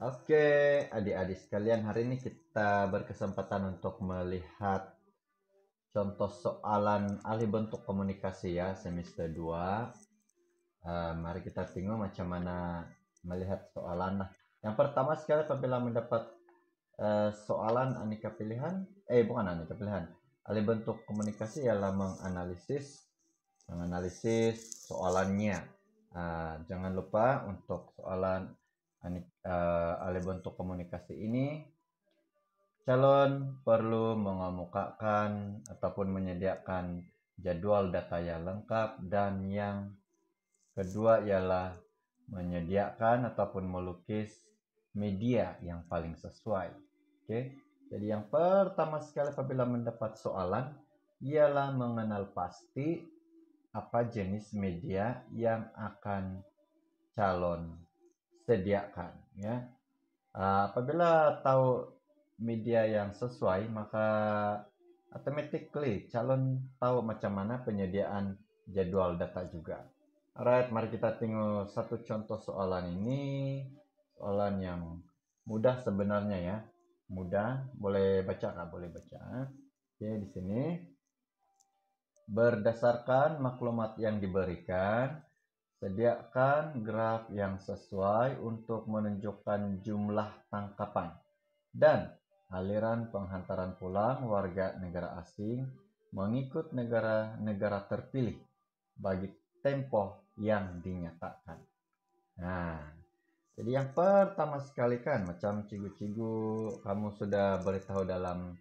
Oke, adik-adik sekalian, hari ini kita berkesempatan untuk melihat contoh soalan alih bentuk komunikasi ya, semester 2. Mari kita tengok macam mana melihat soalan. Nah, yang pertama sekali apabila mendapat soalan aneka pilihan, bukan aneka pilihan, alih bentuk komunikasi ialah menganalisis soalannya. Jangan lupa untuk soalan alih bentuk komunikasi ini, calon perlu mengemukakan ataupun menyediakan jadwal data yang lengkap, dan yang kedua ialah menyediakan ataupun melukis media yang paling sesuai. Oke. Jadi yang pertama sekali apabila mendapat soalan ialah mengenal pasti apa jenis media yang akan calon sediakan ya. Apabila tahu media yang sesuai, maka automatically calon tahu macam mana penyediaan jadwal data juga. Alright, mari kita tengok satu contoh soalan ini. Soalan yang mudah sebenarnya ya. Mudah, boleh baca nggak? Boleh baca. Oke, di sini berdasarkan maklumat yang diberikan, sediakan graf yang sesuai untuk menunjukkan jumlah tangkapan dan aliran penghantaran pulang warga negara asing mengikut negara-negara terpilih bagi tempo yang dinyatakan. Nah, jadi yang pertama sekali kan, macam cigu-cigu kamu sudah beritahu dalam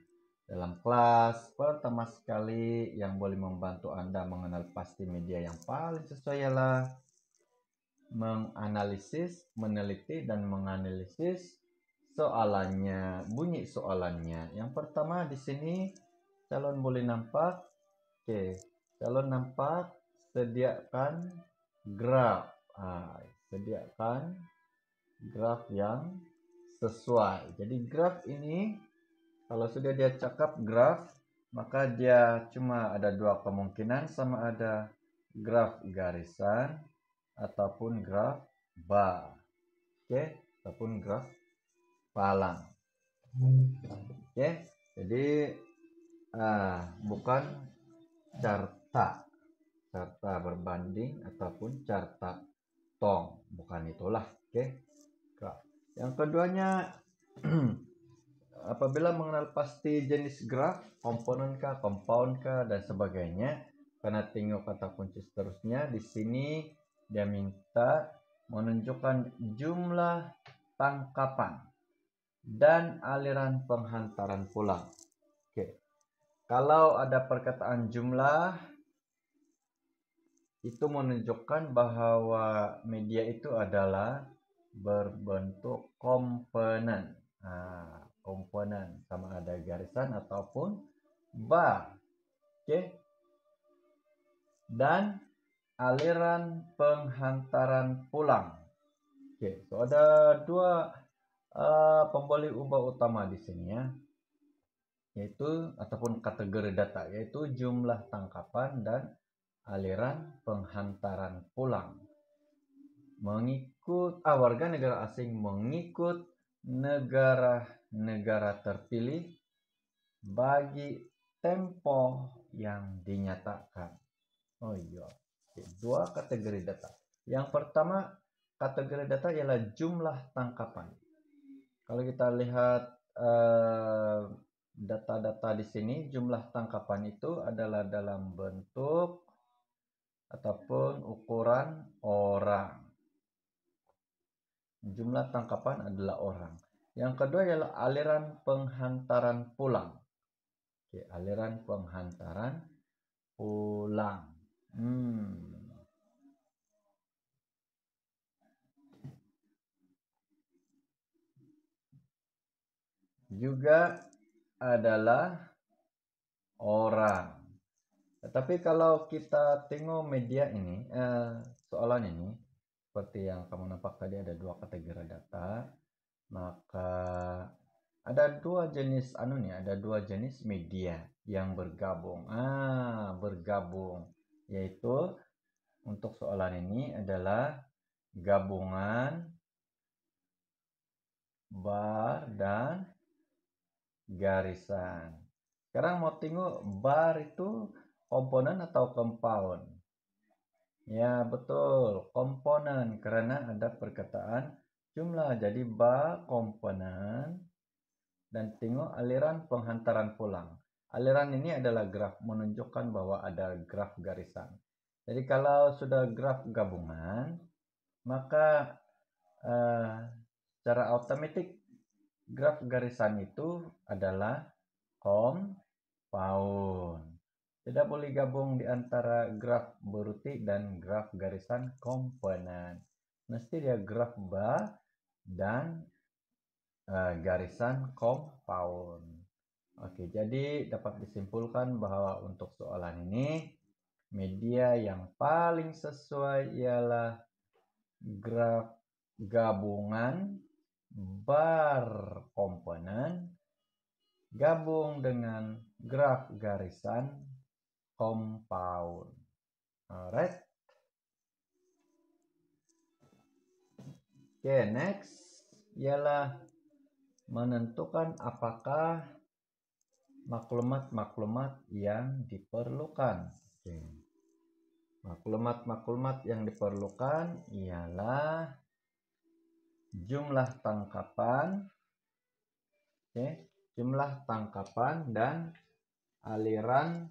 kelas, pertama sekali yang boleh membantu Anda mengenal pasti media yang paling sesuai ialah menganalisis, meneliti, dan menganalisis soalannya, bunyi soalannya. Yang pertama di sini calon boleh nampak, oke, calon nampak sediakan graf, sediakan graf yang sesuai. Jadi graf ini kalau sudah dia cakap graf, maka dia cuma ada dua kemungkinan, sama ada graf garisan ataupun graf bar. Oke, ataupun graf palang. Oke, jadi bukan carta berbanding ataupun carta tong, bukan itulah. Oke, graf. Yang keduanya apabila mengenal pasti jenis graf, komponen kah, compound kah, dan sebagainya, karena tengok kata kunci seterusnya di sini dia minta menunjukkan jumlah tangkapan dan aliran penghantaran pulang. Oke. Kalau ada perkataan jumlah, itu menunjukkan bahwa media itu adalah berbentuk komponen. Komponen sama ada garisan ataupun bar. Oke. Dan aliran penghantaran pulang. Oke, so ada dua pemboleh ubah utama di sini ya, yaitu ataupun kategori data, yaitu jumlah tangkapan dan aliran penghantaran pulang mengikut warga negara asing mengikut negara-negara terpilih bagi tempo yang dinyatakan. Oh iya, dua kategori data. Yang pertama kategori data ialah jumlah tangkapan. Kalau kita lihat data-data di sini, jumlah tangkapan itu adalah dalam bentuk ataupun ukuran orang. Jumlah tangkapan adalah orang. Yang kedua ialah aliran penghantaran pulang. Oke, aliran penghantaran pulang. Juga adalah orang. Tetapi kalau kita tengok media ini, soalan ini, seperti yang kamu nampak tadi ada dua kategori data, maka ada dua jenis media yang bergabung. Bergabung, yaitu untuk soalan ini adalah gabungan bar, dan garisan. Sekarang mau tengok bar itu komponen atau compound? Ya, betul, komponen karena ada perkataan jumlah. Jadi bar komponen, dan tengok aliran penghantaran pulang. Aliran ini adalah graf, menunjukkan bahwa ada graf garisan. Jadi kalau sudah graf gabungan, maka secara otomatis graf garisan itu adalah compound. Tidak boleh gabung di antara graf berutik dan graf garisan komponen. Mesti dia graf bar dan garisan compound. Oke, jadi dapat disimpulkan bahwa untuk soalan ini media yang paling sesuai ialah graf gabungan bar komponen gabung dengan graf garisan compound. Alright. Oke, next ialah menentukan apakah maklumat-maklumat yang diperlukan. Oke. Maklumat-maklumat yang diperlukan ialah jumlah tangkapan, jumlah tangkapan dan aliran